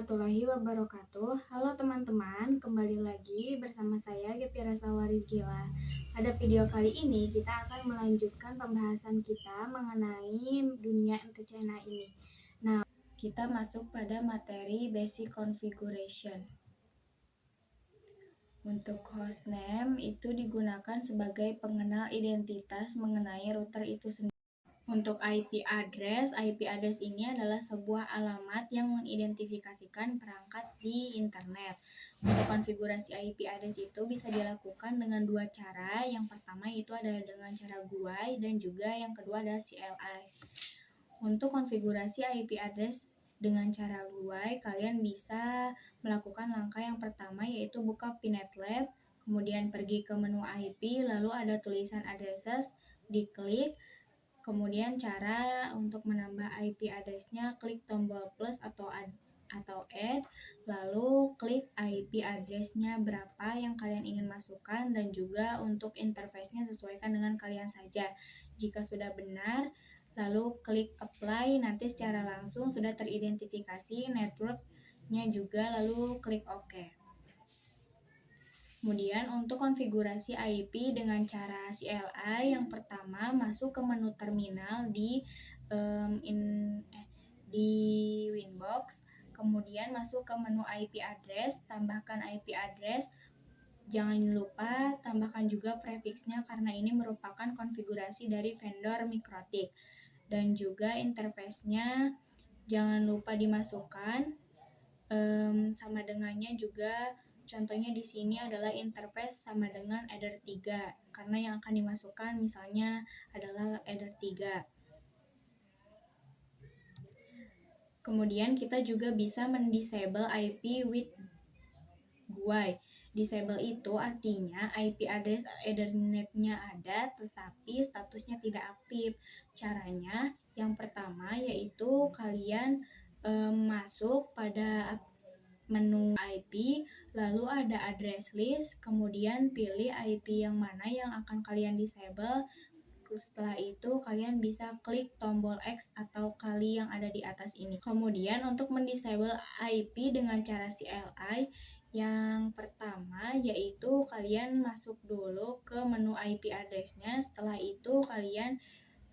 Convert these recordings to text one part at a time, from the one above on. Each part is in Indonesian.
warahmatullahi wabarakatuh. Halo teman-teman, kembali lagi bersama saya Gepira Sawarizkila. Pada video kali ini kita akan melanjutkan pembahasan kita mengenai dunia MTCNA ini. Nah, kita masuk pada materi basic configuration. Untuk hostname itu digunakan sebagai pengenal identitas mengenai router itu sendiri. Untuk IP address ini adalah sebuah alamat yang mengidentifikasikan perangkat di internet. Untuk konfigurasi IP address itu bisa dilakukan dengan dua cara. Yang pertama itu adalah dengan cara GUI dan juga yang kedua adalah CLI. Untuk konfigurasi IP address dengan cara GUI, kalian bisa melakukan langkah yang pertama yaitu buka PNetLab, kemudian pergi ke menu IP, lalu ada tulisan addresses, diklik. Kemudian cara untuk menambah IP address-nya, klik tombol plus atau add, lalu klik IP address-nya berapa yang kalian ingin masukkan dan juga untuk interface-nya sesuaikan dengan kalian saja. Jika sudah benar, lalu klik apply, nanti secara langsung sudah teridentifikasi network-nya juga, lalu klik OK. Kemudian untuk konfigurasi IP dengan cara CLI, yang pertama masuk ke menu terminal di Winbox, kemudian masuk ke menu IP address, tambahkan IP address, jangan lupa tambahkan juga prefixnya karena ini merupakan konfigurasi dari vendor Mikrotik, dan juga interface-nya jangan lupa dimasukkan, sama dengannya juga. Contohnya di sini adalah interface sama dengan header 3 karena yang akan dimasukkan misalnya adalah header 3. Kemudian kita juga bisa mendisable IP with GUI. Disable itu artinya IP address Ethernet-nya ada tetapi statusnya tidak aktif. Caranya yang pertama yaitu kalian masuk pada menu IP, lalu ada address list, kemudian pilih IP yang mana yang akan kalian disable. Setelah itu kalian bisa klik tombol X atau kali yang ada di atas ini. Kemudian untuk mendisable IP dengan cara CLI, yang pertama yaitu kalian masuk dulu ke menu IP address-nya. Setelah itu kalian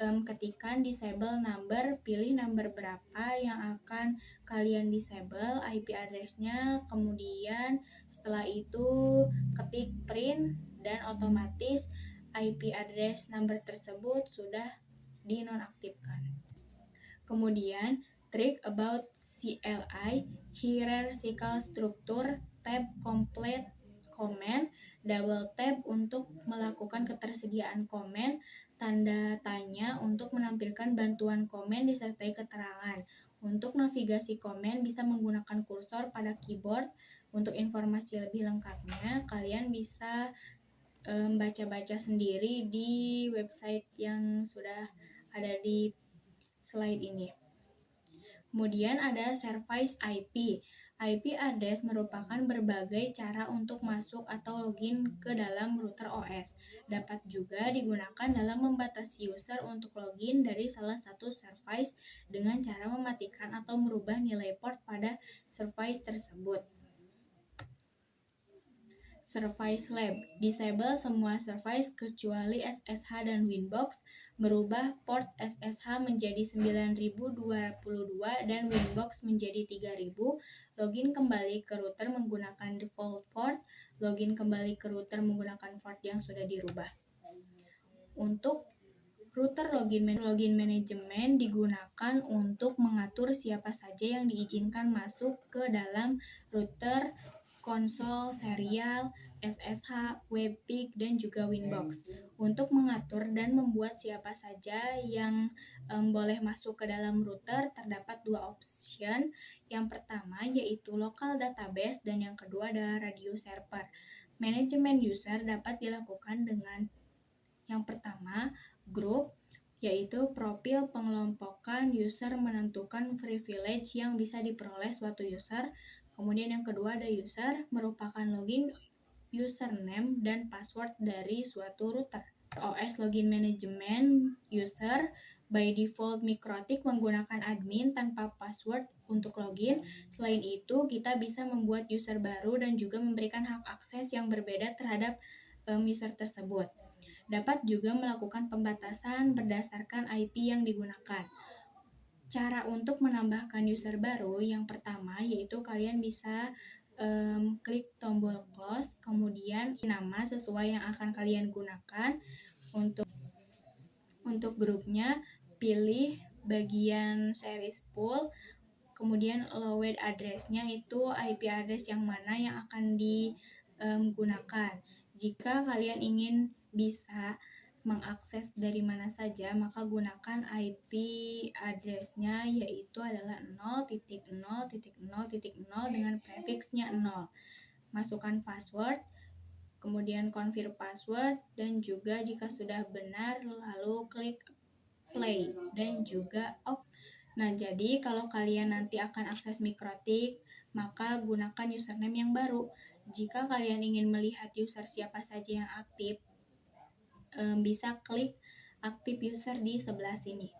ketikkan disable number, pilih number berapa yang akan kalian disable IP address-nya, kemudian setelah itu ketik print dan otomatis IP address number tersebut sudah dinonaktifkan. Kemudian trick about CLI, hierarchical structure, tab complete comment, double tab untuk melakukan ketersediaan komen, tanda tanya untuk menampilkan bantuan komen disertai keterangan. Untuk navigasi komen bisa menggunakan kursor pada keyboard. Untuk informasi lebih lengkapnya kalian bisa baca-baca sendiri di website yang sudah ada di slide ini. Kemudian ada service IP. IP address merupakan berbagai cara untuk masuk atau login ke dalam router OS. Dapat juga digunakan dalam membatasi user untuk login dari salah satu service dengan cara mematikan atau merubah nilai port pada service tersebut. Service Lab, disable semua service kecuali SSH dan Winbox, merubah port SSH menjadi 9022 dan Winbox menjadi 3000, login kembali ke router menggunakan default port, login kembali ke router menggunakan port yang sudah dirubah. Untuk router login manajemen digunakan untuk mengatur siapa saja yang diizinkan masuk ke dalam router, konsol, serial, SSH, webpick, dan juga Winbox. Untuk mengatur dan membuat siapa saja yang boleh masuk ke dalam router terdapat dua option. Yang pertama yaitu local database dan yang kedua adalah radio server. Manajemen user dapat dilakukan dengan yang pertama grup, yaitu profil pengelompokan user menentukan privilege yang bisa diperoleh suatu user. Kemudian yang kedua ada user, merupakan login, username, dan password dari suatu router. OS login manajemen user By default, Mikrotik menggunakan admin tanpa password untuk login. Selain itu, kita bisa membuat user baru dan juga memberikan hak akses yang berbeda terhadap user tersebut. Dapat juga melakukan pembatasan berdasarkan IP yang digunakan. Cara untuk menambahkan user baru yang pertama yaitu kalian bisa klik tombol close, kemudian nama sesuai yang akan kalian gunakan. Untuk grupnya, pilih bagian series pool, kemudian allowed address-nya itu IP address yang mana yang akan digunakan. Jika kalian ingin bisa mengakses dari mana saja, maka gunakan IP address-nya yaitu adalah 0.0.0.0 dengan prefixnya 0. Masukkan password, kemudian confirm password, dan juga jika sudah benar lalu klik play dan juga off. Nah, jadi kalau kalian nanti akan akses Mikrotik, maka gunakan username yang baru. Jika kalian ingin melihat user siapa saja yang aktif, bisa klik aktif user di sebelah sini.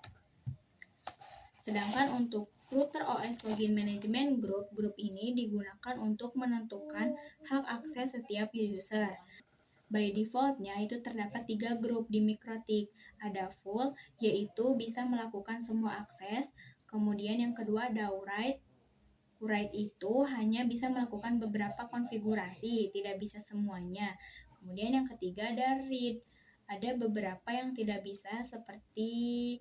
Sedangkan untuk router OS Login Management Group, grup ini digunakan untuk menentukan hak akses setiap user. By defaultnya itu terdapat 3 grup di Mikrotik. Ada full, yaitu bisa melakukan semua akses. Kemudian yang kedua ada write. Write itu hanya bisa melakukan beberapa konfigurasi, tidak bisa semuanya. Kemudian yang ketiga ada read. Ada beberapa yang tidak bisa seperti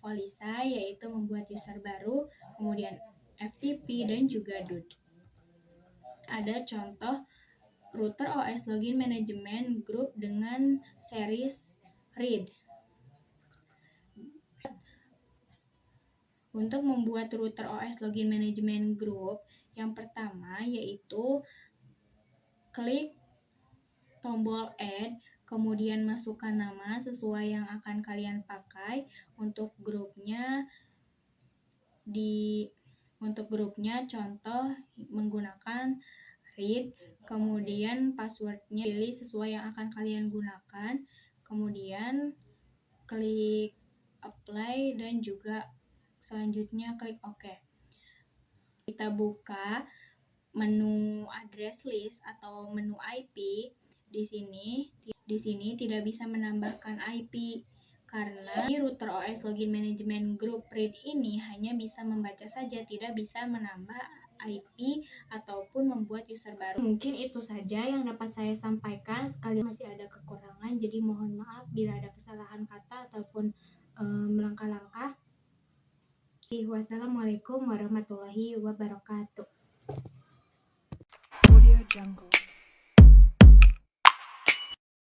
Volisa, yaitu membuat user baru, kemudian FTP dan juga DUD. Ada contoh router OS Login Management Group dengan series read. Untuk membuat router OS Login Management Group, yang pertama yaitu klik tombol add, kemudian masukkan nama sesuai yang akan kalian pakai. Untuk grupnya contoh menggunakan read, kemudian passwordnya pilih sesuai yang akan kalian gunakan, kemudian klik apply dan juga selanjutnya klik OK. Kita buka menu address list atau menu IP. Di sini tidak bisa menambahkan IP karena di router OS Login Management Group read ini hanya bisa membaca saja, tidak bisa menambah IP ataupun membuat user baru. Mungkin itu saja yang dapat saya sampaikan. Kalian masih ada kekurangan, jadi mohon maaf bila ada kesalahan kata ataupun langkah-langkah. Wassalamualaikum warahmatullahi wabarakatuh.